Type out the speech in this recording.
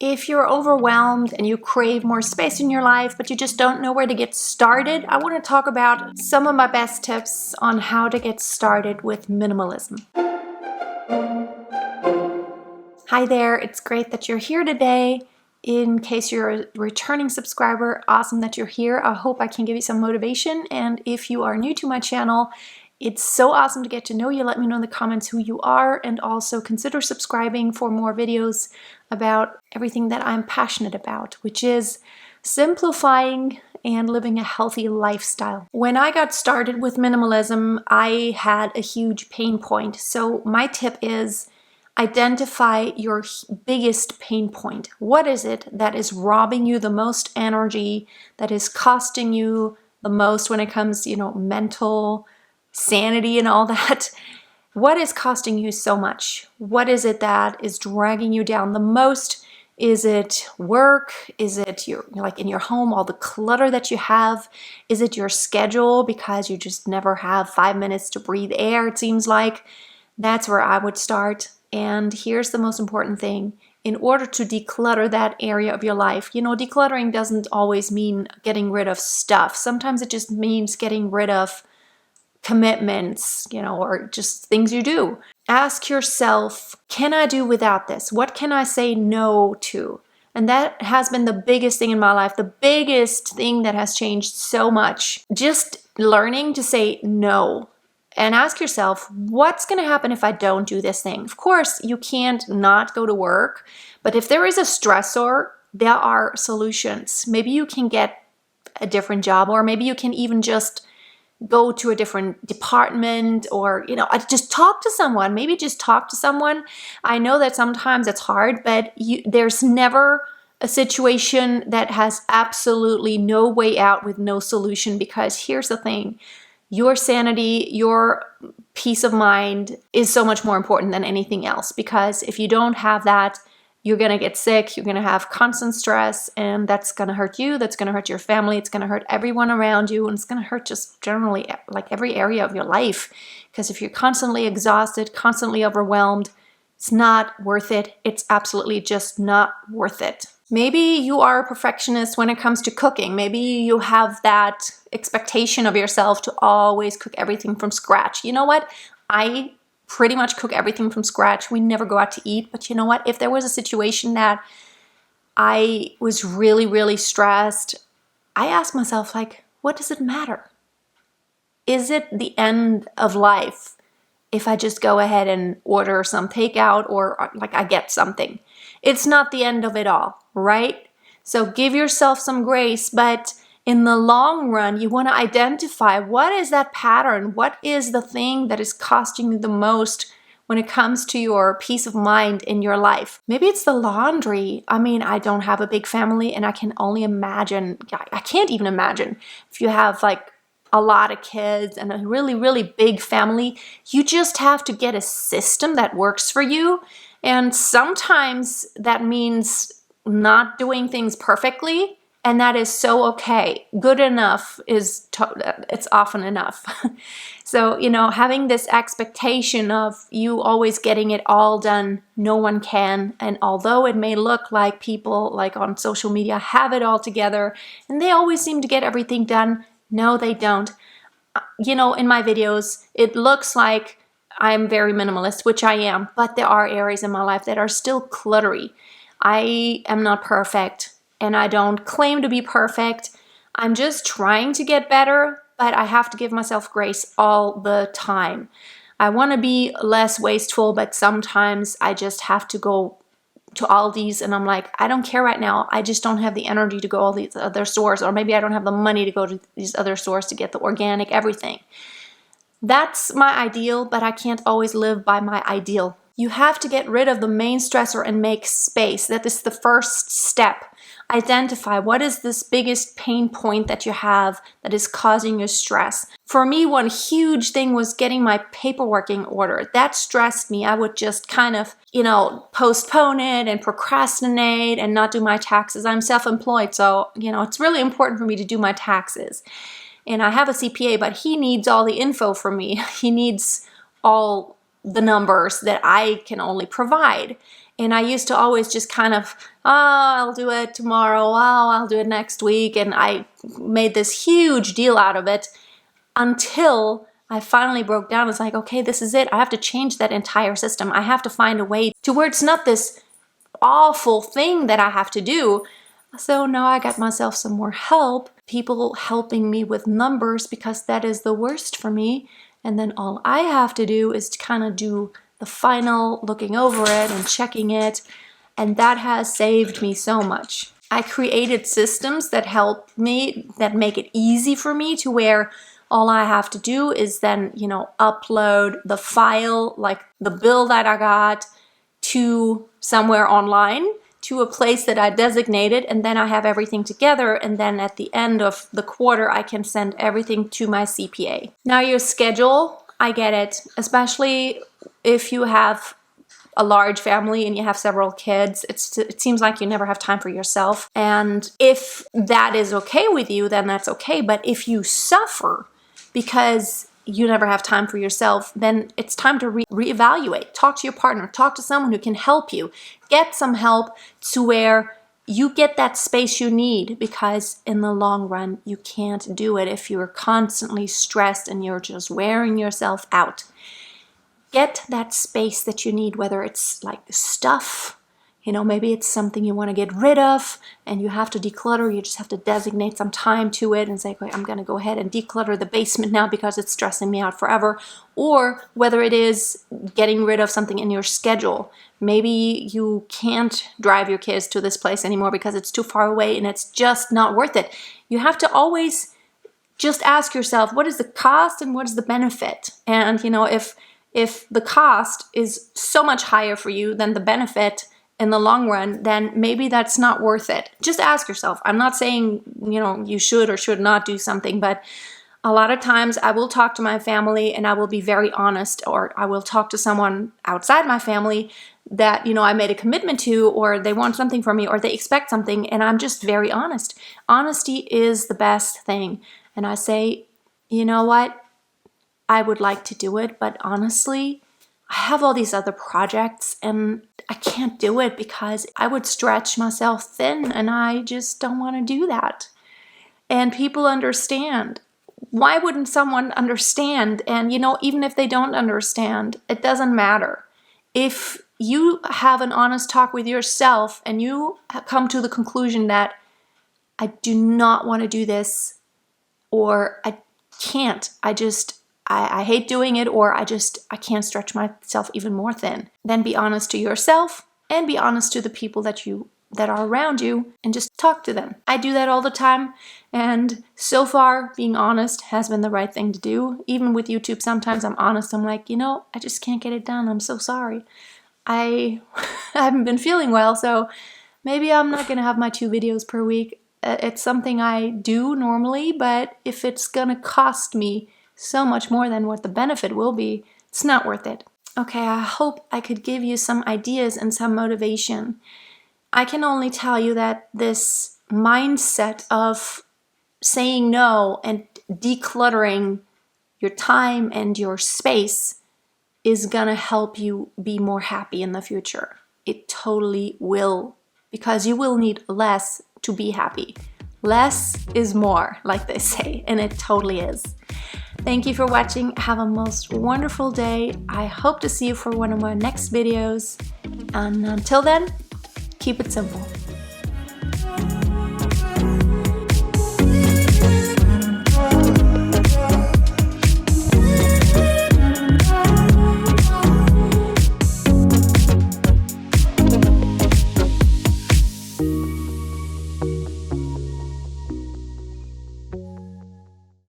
If you're overwhelmed and you crave more space in your life, but you just don't know where to get started, I want to talk about some of my best tips on how to get started with minimalism. Hi there, it's great that you're here today. In case you're a returning subscriber, awesome that you're here. I hope I can give you some motivation. And if you are new to my channel, it's so awesome to get to know you. Let me know in the comments who you are, and also consider subscribing for more videos about everything that I'm passionate about, which is simplifying and living a healthy lifestyle. When I got started with minimalism, I had a huge pain point. So my tip is identify your biggest pain point. What is it that is robbing you the most energy, that is costing you the most when it comes to, mental sanity and all that? What is costing you so much? What is it that is dragging you down the most? Is it work? Is it in your home, all the clutter that you have? Is it your schedule because you just never have 5 minutes to breathe air, it seems like? That's where I would start. And here's the most important thing. In order to declutter that area of your life, decluttering doesn't always mean getting rid of stuff. Sometimes it just means getting rid of commitments, or just things you do. Ask yourself, can I do without this? What can I say no to? And that has been the biggest thing in my life, the biggest thing that has changed so much. Just learning to say no. And ask yourself, what's going to happen if I don't do this thing? Of course, you can't not go to work, but if there is a stressor, there are solutions. Maybe you can get a different job, or maybe you can even just go to a different department, or, just talk to someone. Maybe just talk to someone. I know that sometimes it's hard, but there's never a situation that has absolutely no way out with no solution, because here's the thing. Your sanity, your peace of mind is so much more important than anything else, because if you don't have that, you're going to get sick, you're going to have constant stress, and that's going to hurt you, that's going to hurt your family, it's going to hurt everyone around you, and it's going to hurt just generally like every area of your life. Because if you're constantly exhausted, constantly overwhelmed, it's not worth it. It's absolutely just not worth it. Maybe you are a perfectionist when it comes to cooking. Maybe you have that expectation of yourself to always cook everything from scratch. You know what? I pretty much cook everything from scratch. We never go out to eat. But you know what? If there was a situation that I was really, really stressed, I ask myself, what does it matter? Is it the end of life if I just go ahead and order some takeout, or I get something? It's not the end of it all, right? So give yourself some grace, but in the long run, you want to identify what is that pattern? What is the thing that is costing you the most when it comes to your peace of mind in your life? Maybe it's the laundry. I don't have a big family, and I can only imagine, I can't even imagine if you have a lot of kids and a really, really big family. You just have to get a system that works for you. And sometimes that means not doing things perfectly, and that is so okay. Good enough it's often enough. So, having this expectation of you always getting it all done, no one can. And although it may look like people on social media have it all together and they always seem to get everything done, no, they don't. In my videos, it looks like I'm very minimalist, which I am, but there are areas in my life that are still cluttery. I am not perfect, and I don't claim to be perfect. I'm just trying to get better, but I have to give myself grace all the time. I want to be less wasteful, but sometimes I just have to go to Aldi's and I'm like, I don't care right now. I just don't have the energy to go all these other stores, or maybe I don't have the money to go to these other stores to get the organic everything. That's my ideal, but I can't always live by my ideal. You have to get rid of the main stressor and make space. That is the first step. Identify what is this biggest pain point that you have that is causing you stress. For me, one huge thing was getting my paperwork in order. That stressed me. I would just kind of, postpone it and procrastinate and not do my taxes. I'm self-employed, so, it's really important for me to do my taxes. And I have a CPA, but he needs all the info from me. He needs all the numbers that I can only provide. And I used to always just kind of, oh, I'll do it tomorrow, oh, I'll do it next week. And I made this huge deal out of it until I finally broke down. It's like, okay, this is it. I have to change that entire system. I have to find a way to where it's not this awful thing that I have to do. So now I got myself some more help, people helping me with numbers, because that is the worst for me. And then all I have to do is to kind of do the final looking over it and checking it. And that has saved me so much. I created systems that help me, that make it easy for me, to where all I have to do is then, you know, upload the file, like the bill that I got, to somewhere online, to a place that I designated, and then I have everything together, and then at the end of the quarter I can send everything to my CPA. Now your schedule, I get it, especially if you have a large family and you have several kids. It seems like you never have time for yourself, and if that is okay with you, then that's okay. But if you suffer because you never have time for yourself, then it's time to reevaluate. Talk to your partner, talk to someone who can help you. Get some help to where you get that space you need, because in the long run, you can't do it if you're constantly stressed and you're just wearing yourself out. Get that space that you need, whether it's like stuff, you know, maybe it's something you want to get rid of and you have to declutter. You just have to designate some time to it and say, okay, I'm going to go ahead and declutter the basement now because it's stressing me out forever. Or whether it is getting rid of something in your schedule. Maybe you can't drive your kids to this place anymore because it's too far away and it's just not worth it. You have to always just ask yourself, what is the cost and what is the benefit? And, you know, if the cost is so much higher for you than the benefit in the long run, then maybe that's not worth it. Just ask yourself. I'm not saying, you know, you should or should not do something, but a lot of times I will talk to my family and I will be very honest, or I will talk to someone outside my family that, you know, I made a commitment to, or they want something from me, or they expect something, and I'm just very honest. Honesty is the best thing. And I say, you know what? I would like to do it, but honestly, I have all these other projects and I can't do it because I would stretch myself thin, and I just don't want to do that. And people understand. Why wouldn't someone understand? And, you know, even if they don't understand, it doesn't matter. If you have an honest talk with yourself and you come to the conclusion that I do not want to do this, or I can't, I hate doing it, or I can't stretch myself even more thin, then be honest to yourself and be honest to the people that are around you, and just talk to them. I do that all the time, and so far being honest has been the right thing to do. Even with YouTube, sometimes I'm honest. I'm like, you know, I just can't get it done. I'm so sorry. I haven't been feeling well, so maybe I'm not gonna have my 2 videos per week. It's something I do normally, but if it's gonna cost me so much more than what the benefit will be, it's not worth it. Okay, I hope I could give you some ideas and some motivation. I can only tell you that this mindset of saying no and decluttering your time and your space is gonna help you be more happy in the future. It totally will, because you will need less to be happy. Less is more, like they say, and it totally is. Thank you for watching. Have a most wonderful day. I hope to see you for one of my next videos. And until then, keep it simple.